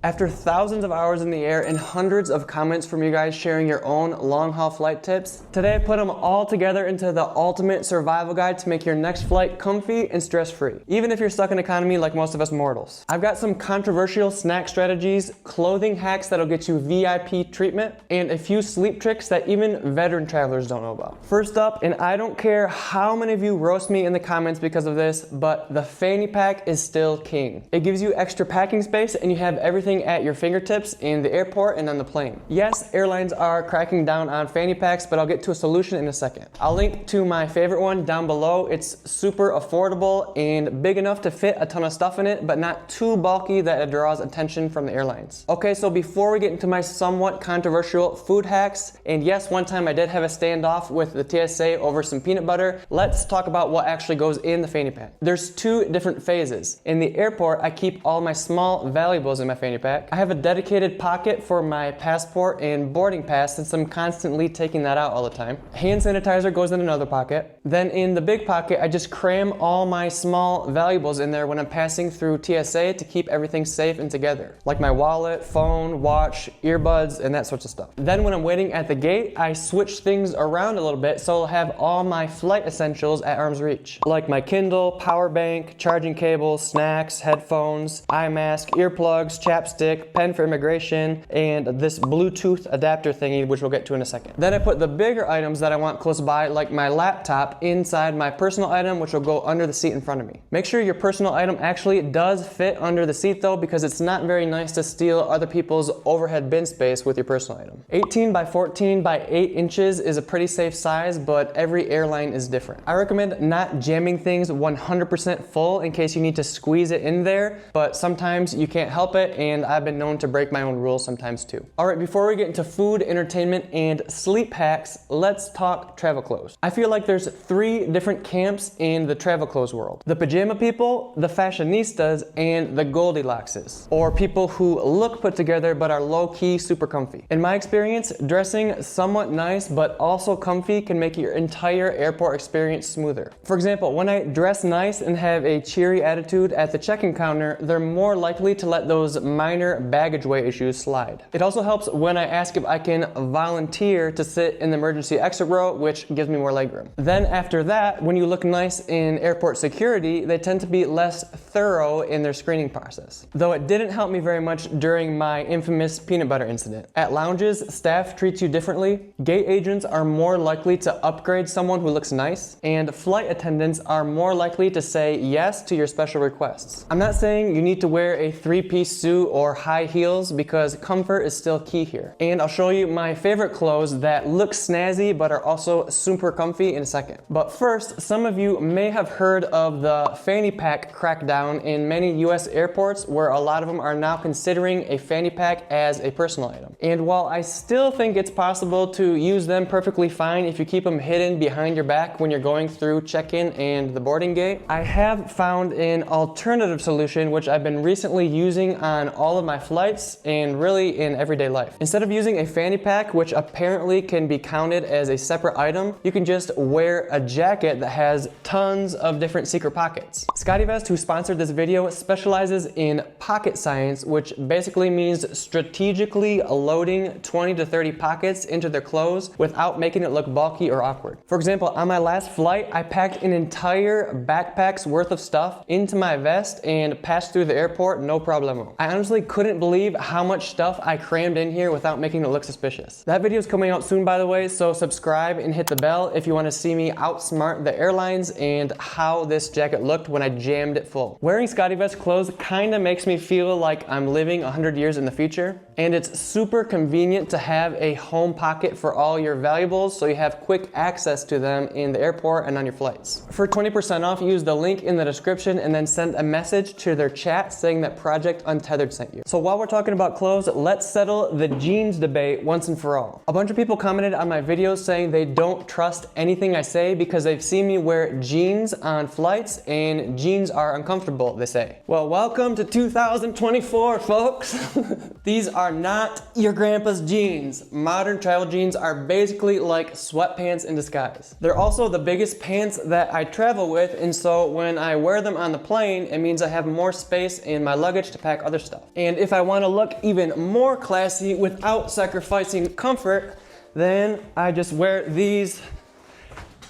After thousands of hours in the air and hundreds of comments from you guys sharing your own long-haul flight tips, today I put them all together into the ultimate survival guide to make your next flight comfy and stress-free, even if you're stuck in economy like most of us mortals. I've got some controversial snack strategies, clothing hacks that'll get you VIP treatment, and a few sleep tricks that even veteran travelers don't know about. First up, and I don't care how many of you roast me in the comments because of this, but the fanny pack is still king. It gives you extra packing space and you have everything at your fingertips in the airport and on the plane. Yes, airlines are cracking down on fanny packs, but I'll get to a solution in a second. I'll link to my favorite one down below. It's super affordable and big enough to fit a ton of stuff in it, but not too bulky that it draws attention from the airlines. Okay, so before we get into my somewhat controversial food hacks, and yes, one time I did have a standoff with the TSA over some peanut butter, let's talk about what actually goes in the fanny pack. There's two different phases. In the airport, I keep all my small valuables in my fanny pack. I have a dedicated pocket for my passport and boarding pass since I'm constantly taking that out all the time. Hand sanitizer goes in another pocket. Then in the big pocket, I just cram all my small valuables in there when I'm passing through TSA to keep everything safe and together, like my wallet, phone, watch, earbuds, and that sorts of stuff. Then when I'm waiting at the gate, I switch things around a little bit so I'll have all my flight essentials at arm's reach, like my Kindle, power bank, charging cables, snacks, headphones, eye mask, earplugs, chapstick, pen for immigration, and this Bluetooth adapter thingy, which we'll get to in a second. Then I put the bigger items that I want close by, like my laptop, inside my personal item, which will go under the seat in front of me. Make sure your personal item actually does fit under the seat though, because it's not very nice to steal other people's overhead bin space with your personal item. 18 by 14 by 8 inches is a pretty safe size, but every airline is different. I recommend not jamming things 100% full in case you need to squeeze it in there, but sometimes you can't help it, and I've been known to break my own rules sometimes too. Alright, before we get into food, entertainment, and sleep hacks, let's talk travel clothes. I feel like there's three different camps in the travel clothes world. The pajama people, the fashionistas, and the Goldilockses, or people who look put together but are low-key super comfy. In my experience, dressing somewhat nice but also comfy can make your entire airport experience smoother. For example, when I dress nice and have a cheery attitude at the check-in counter, they're more likely to let those minor baggage weight issues slide. It also helps when I ask if I can volunteer to sit in the emergency exit row, which gives me more legroom. Then after that, when you look nice in airport security, they tend to be less thorough in their screening process. Though it didn't help me very much during my infamous peanut butter incident. At lounges, staff treats you differently, gate agents are more likely to upgrade someone who looks nice, and flight attendants are more likely to say yes to your special requests. I'm not saying you need to wear a three-piece suit or high heels, because comfort is still key here. And I'll show you my favorite clothes that look snazzy but are also super comfy in a second. But first, some of you may have heard of the fanny pack crackdown in many US airports, where a lot of them are now considering a fanny pack as a personal item. And while I still think it's possible to use them perfectly fine if you keep them hidden behind your back when you're going through check-in and the boarding gate, I have found an alternative solution which I've been recently using on all of my flights and really in everyday life. Instead of using a fanny pack, which apparently can be counted as a separate item, you can just wear a jacket that has tons of different secret pockets. ScottyVest, who sponsored this video, specializes in pocket science, which basically means strategically loading 20 to 30 pockets into their clothes without making it look bulky or awkward. For example, on my last flight, I packed an entire backpack's worth of stuff into my vest and passed through the airport no problemo. I honestly couldn't believe how much stuff I crammed in here without making it look suspicious. That video is coming out soon, by the way, so subscribe and hit the bell if you want to see me outsmart the airlines and how this jacket looked when I jammed it full. Wearing ScottyVest clothes kind of makes me feel like I'm living 100 years in the future, and it's super convenient to have a home pocket for all your valuables so you have quick access to them in the airport and on your flights. For 20% off, use the link in the description and then send a message to their chat saying that Project Untethered sent you. So while we're talking about clothes, let's settle the jeans debate once and for all. A bunch of people commented on my videos saying they don't trust anything I say because they've seen me wear jeans on flights and jeans are uncomfortable comfortable, they say. Well, welcome to 2024, folks. These are not your grandpa's jeans. Modern travel jeans are basically like sweatpants in disguise. They're also the biggest pants that I travel with, and so when I wear them on the plane, it means I have more space in my luggage to pack other stuff. And if I want to look even more classy without sacrificing comfort, then I just wear these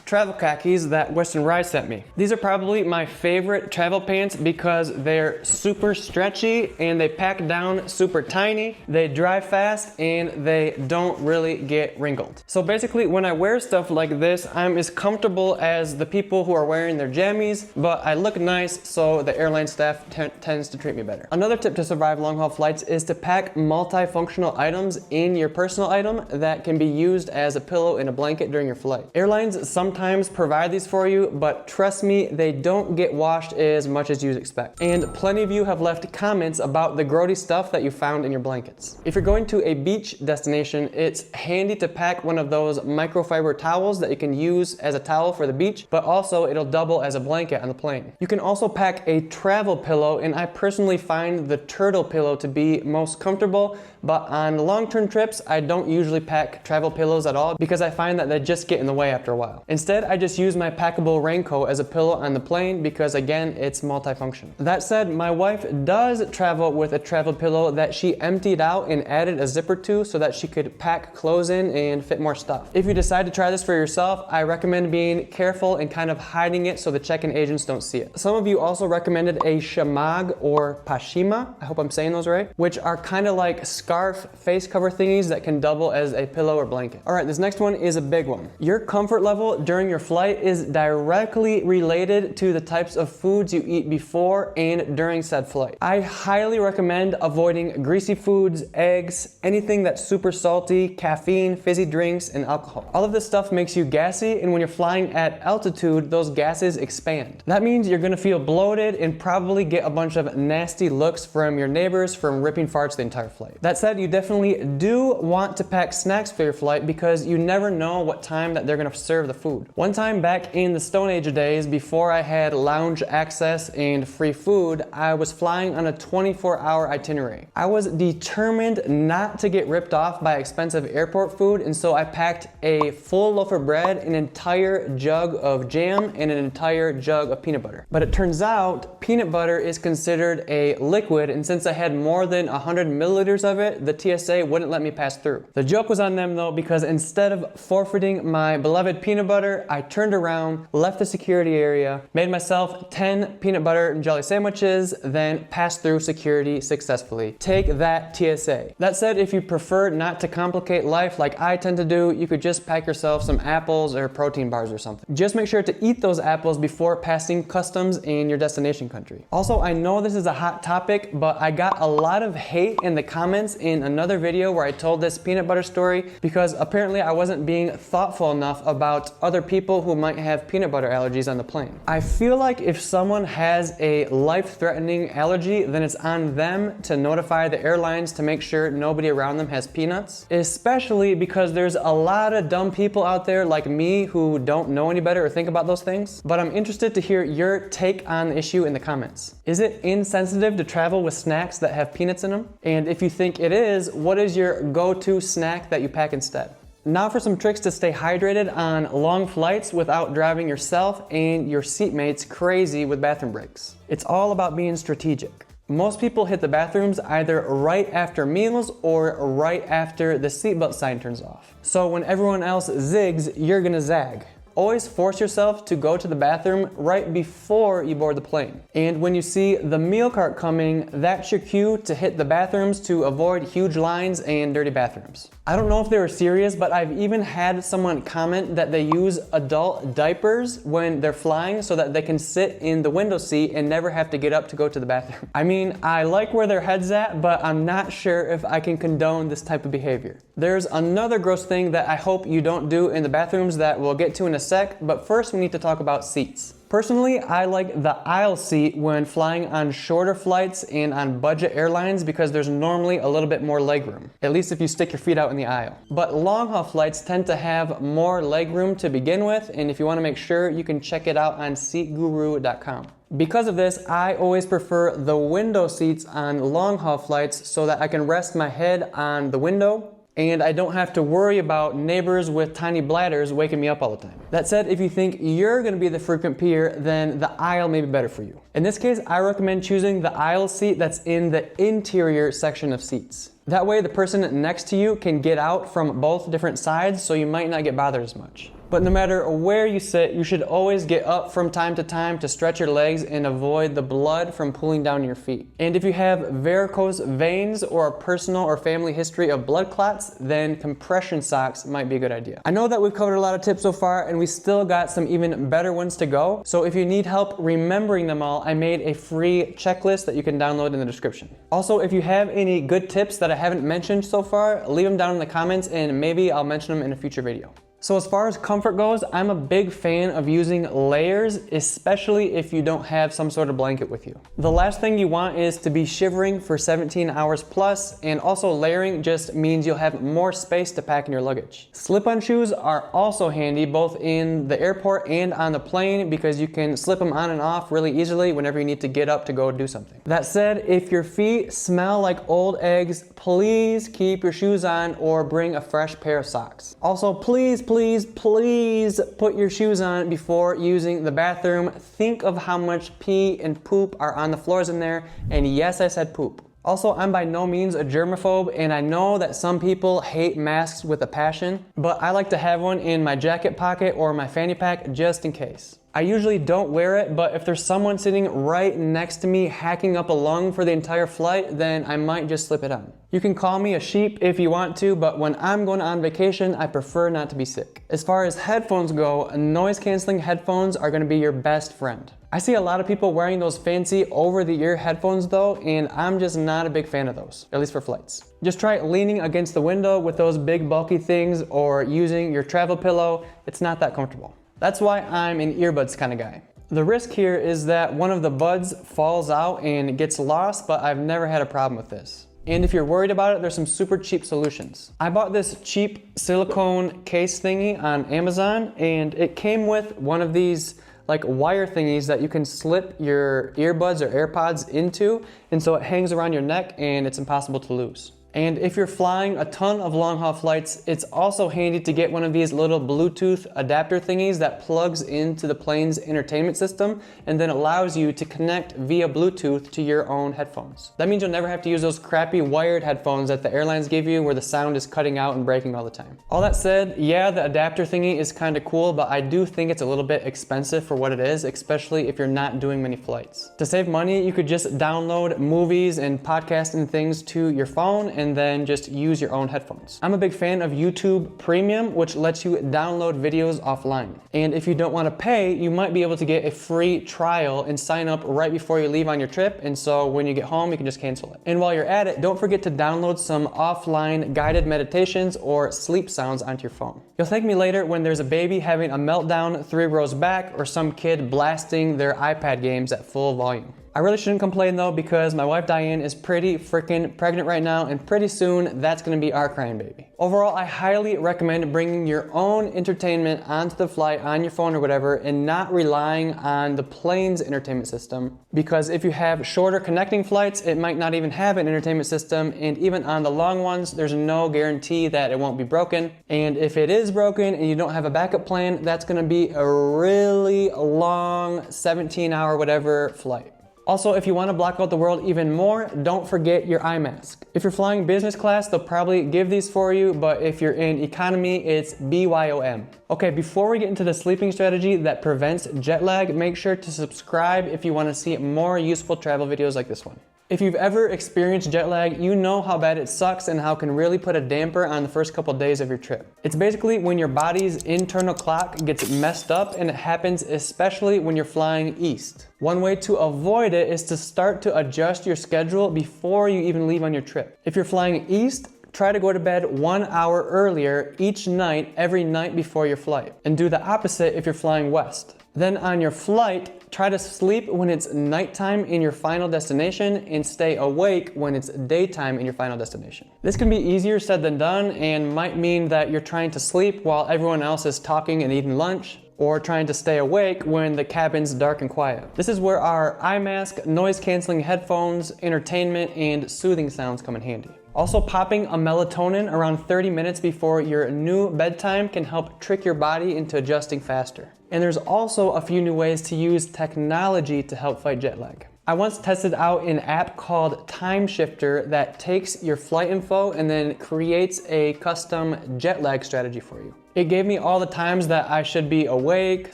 travel khakis that Western Rye sent me. These are probably my favorite travel pants because they're super stretchy and they pack down super tiny, they dry fast, and they don't really get wrinkled. So basically when I wear stuff like this, I'm as comfortable as the people who are wearing their jammies, but I look nice, so the airline staff tends to treat me better. Another tip to survive long haul flights is to pack multifunctional items in your personal item that can be used as a pillow and a blanket during your flight. Airlines sometimes provide these for you, but trust me, they don't get washed as much as you'd expect. And plenty of you have left comments about the grody stuff that you found in your blankets. If you're going to a beach destination, it's handy to pack one of those microfiber towels that you can use as a towel for the beach, but also it'll double as a blanket on the plane. You can also pack a travel pillow, and I personally find the turtle pillow to be most comfortable, but on long-term trips, I don't usually pack travel pillows at all because I find that they just get in the way after a while. Instead, I just use my packable raincoat as a pillow on the plane because, again, it's multifunction. That said, my wife does travel with a travel pillow that she emptied out and added a zipper to so that she could pack clothes in and fit more stuff. If you decide to try this for yourself, I recommend being careful and kind of hiding it so the check-in agents don't see it. Some of you also recommended a shamag or pashima, I hope I'm saying those right, which are kind of like scarf face cover thingies that can double as a pillow or blanket. All right, this next one is a big one. Your comfort level during your flight is directly related to the types of foods you eat before and during said flight. I highly recommend avoiding greasy foods, eggs, anything that's super salty, caffeine, fizzy drinks, and alcohol. All of this stuff makes you gassy, and when you're flying at altitude, those gases expand. That means you're gonna feel bloated and probably get a bunch of nasty looks from your neighbors from ripping farts the entire flight. That said, you definitely do want to pack snacks for your flight because you never know what time that they're gonna serve the food. One time back in the Stone Age days, before I had lounge access and free food, I was flying on a 24-hour itinerary. I was determined not to get ripped off by expensive airport food, and so I packed a full loaf of bread, an entire jug of jam, and an entire jug of peanut butter. But it turns out peanut butter is considered a liquid, and since I had more than 100 milliliters of it, the TSA wouldn't let me pass through. The joke was on them though, because instead of forfeiting my beloved peanut butter, I turned around, left the security area, made myself 10 peanut butter and jelly sandwiches, then passed through security successfully. Take that, TSA. That said, if you prefer not to complicate life like I tend to do, you could just pack yourself some apples or protein bars or something. Just make sure to eat those apples before passing customs in your destination country. Also, I know this is a hot topic, but I got a lot of hate in the comments in another video where I told this peanut butter story because apparently I wasn't being thoughtful enough about other people who might have peanut butter allergies on the plane. I feel like if someone has a life-threatening allergy, then it's on them to notify the airlines to make sure nobody around them has peanuts, especially because there's a lot of dumb people out there like me who don't know any better or think about those things. But I'm interested to hear your take on the issue in the comments. Is it insensitive to travel with snacks that have peanuts in them? And if you think it is, what is your go-to snack that you pack instead? Now for some tricks to stay hydrated on long flights without driving yourself and your seatmates crazy with bathroom breaks. It's all about being strategic. Most people hit the bathrooms either right after meals or right after the seatbelt sign turns off. So when everyone else zigs, you're gonna zag. Always force yourself to go to the bathroom right before you board the plane. And when you see the meal cart coming, that's your cue to hit the bathrooms to avoid huge lines and dirty bathrooms. I don't know if they were serious, but I've even had someone comment that they use adult diapers when they're flying so that they can sit in the window seat and never have to get up to go to the bathroom. I mean, I like where their head's at, but I'm not sure if I can condone this type of behavior. There's another gross thing that I hope you don't do in the bathrooms that we'll get to in a sec, but first we need to talk about seats. Personally, I like the aisle seat when flying on shorter flights and on budget airlines because there's normally a little bit more legroom, at least if you stick your feet out in the aisle. But long haul flights tend to have more legroom to begin with, and if you want to make sure, you can check it out on seatguru.com. Because of this, I always prefer the window seats on long haul flights so that I can rest my head on the window and I don't have to worry about neighbors with tiny bladders waking me up all the time. That said, if you think you're gonna be the frequent peer, then the aisle may be better for you. In this case, I recommend choosing the aisle seat that's in the interior section of seats. That way the person next to you can get out from both different sides, so you might not get bothered as much. But no matter where you sit, you should always get up from time to time to stretch your legs and avoid the blood from pooling down your feet. And if you have varicose veins or a personal or family history of blood clots, then compression socks might be a good idea. I know that we've covered a lot of tips so far and we still got some even better ones to go. So if you need help remembering them all, I made a free checklist that you can download in the description. Also, if you have any good tips that I haven't mentioned so far, leave them down in the comments and maybe I'll mention them in a future video. So as far as comfort goes, I'm a big fan of using layers, especially if you don't have some sort of blanket with you. The last thing you want is to be shivering for 17 hours plus, and also layering just means you'll have more space to pack in your luggage. Slip-on shoes are also handy both in the airport and on the plane because you can slip them on and off really easily whenever you need to get up to go do something. That said, if your feet smell like old eggs, please keep your shoes on or bring a fresh pair of socks. Also, please put your shoes on before using the bathroom. Think of how much pee and poop are on the floors in there, and yes, I said poop. Also, I'm by no means a germaphobe, and I know that some people hate masks with a passion, but I like to have one in my jacket pocket or my fanny pack just in case. I usually don't wear it, but if there's someone sitting right next to me hacking up a lung for the entire flight, then I might just slip it on. You can call me a sheep if you want to, but when I'm going on vacation, I prefer not to be sick. As far as headphones go, noise-canceling headphones are going to be your best friend. I see a lot of people wearing those fancy over-the-ear headphones though, and I'm just not a big fan of those, at least for flights. Just try leaning against the window with those big bulky things or using your travel pillow. It's not that comfortable. That's why I'm an earbuds kind of guy. The risk here is that one of the buds falls out and gets lost, but I've never had a problem with this. And if you're worried about it, there's some super cheap solutions. I bought this cheap silicone case thingy on Amazon, and it came with one of these like wire thingies that you can slip your earbuds or AirPods into, and so it hangs around your neck and it's impossible to lose. And if you're flying a ton of long haul flights, it's also handy to get one of these little Bluetooth adapter thingies that plugs into the plane's entertainment system and then allows you to connect via Bluetooth to your own headphones. That means you'll never have to use those crappy wired headphones that the airlines give you where the sound is cutting out and breaking all the time. All that said, yeah, the adapter thingy is kind of cool, but I do think it's a little bit expensive for what it is, especially if you're not doing many flights. To save money, you could just download movies and podcasts and things to your phone and then just use your own headphones. I'm a big fan of YouTube Premium, which lets you download videos offline. And if you don't want to pay, you might be able to get a free trial and sign up right before you leave on your trip, and so when you get home, you can just cancel it. And while you're at it, don't forget to download some offline guided meditations or sleep sounds onto your phone. You'll thank me later when there's a baby having a meltdown 3 rows back or some kid blasting their iPad games at full volume. I really shouldn't complain though, because my wife Diane is pretty freaking pregnant right now, and pretty soon that's gonna be our crying baby. Overall, I highly recommend bringing your own entertainment onto the flight on your phone or whatever, and not relying on the plane's entertainment system, because if you have shorter connecting flights, it might not even have an entertainment system, and even on the long ones, there's no guarantee that it won't be broken. And if it is broken and you don't have a backup plan, that's gonna be a really long 17-hour whatever flight. Also, if you want to block out the world even more, don't forget your eye mask. If you're flying business class, they'll probably give these for you, but if you're in economy, it's BYOM. Okay, before we get into the sleeping strategy that prevents jet lag, make sure to subscribe if you want to see more useful travel videos like this one. If you've ever experienced jet lag, you know how bad it sucks and how it can really put a damper on the first couple days of your trip. It's basically when your body's internal clock gets messed up, and it happens especially when you're flying east. One way to avoid it is to start to adjust your schedule before you even leave on your trip. If you're flying east, try to go to bed 1 hour earlier each night, every night before your flight. And do the opposite if you're flying west. Then on your flight, try to sleep when it's nighttime in your final destination and stay awake when it's daytime in your final destination. This can be easier said than done and might mean that you're trying to sleep while everyone else is talking and eating lunch, or trying to stay awake when the cabin's dark and quiet. This is where our eye mask, noise canceling headphones, entertainment, and soothing sounds come in handy. Also, popping a melatonin around 30 minutes before your new bedtime can help trick your body into adjusting faster. And there's also a few new ways to use technology to help fight jet lag. I once tested out an app called Time Shifter that takes your flight info and then creates a custom jet lag strategy for you. It gave me all the times that I should be awake,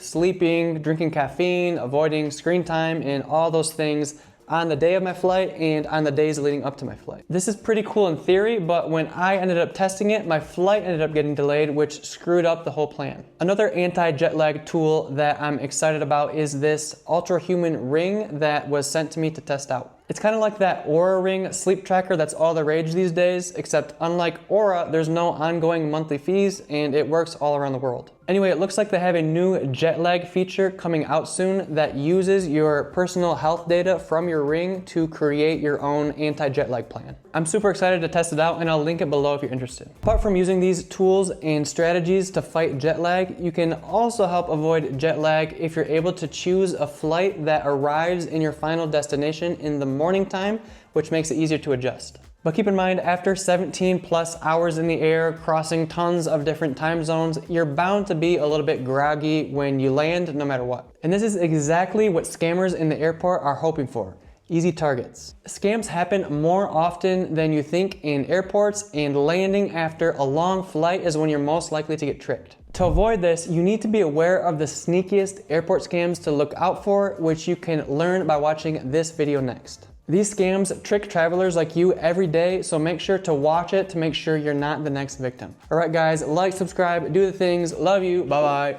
sleeping, drinking caffeine, avoiding screen time, and all those things on the day of my flight and on the days leading up to my flight. This is pretty cool in theory, but when I ended up testing it, my flight ended up getting delayed, which screwed up the whole plan. Another anti-jet lag tool that I'm excited about is this ultra-human ring that was sent to me to test out. It's kind of like that Oura Ring sleep tracker that's all the rage these days, except unlike Oura, there's no ongoing monthly fees and it works all around the world. Anyway, it looks like they have a new jet lag feature coming out soon that uses your personal health data from your ring to create your own anti-jet lag plan. I'm super excited to test it out and I'll link it below if you're interested. Apart from using these tools and strategies to fight jet lag, you can also help avoid jet lag if you're able to choose a flight that arrives in your final destination in the morning time, which makes it easier to adjust. But keep in mind, after 17 plus hours in the air, crossing tons of different time zones, you're bound to be a little bit groggy when you land, no matter what. And this is exactly what scammers in the airport are hoping for: easy targets. Scams happen more often than you think in airports, and landing after a long flight is when you're most likely to get tricked. To avoid this, you need to be aware of the sneakiest airport scams to look out for, which you can learn by watching this video next. These scams trick travelers like you every day, so make sure to watch it to make sure you're not the next victim. All right guys, like, subscribe, do the things. Love you, bye-bye.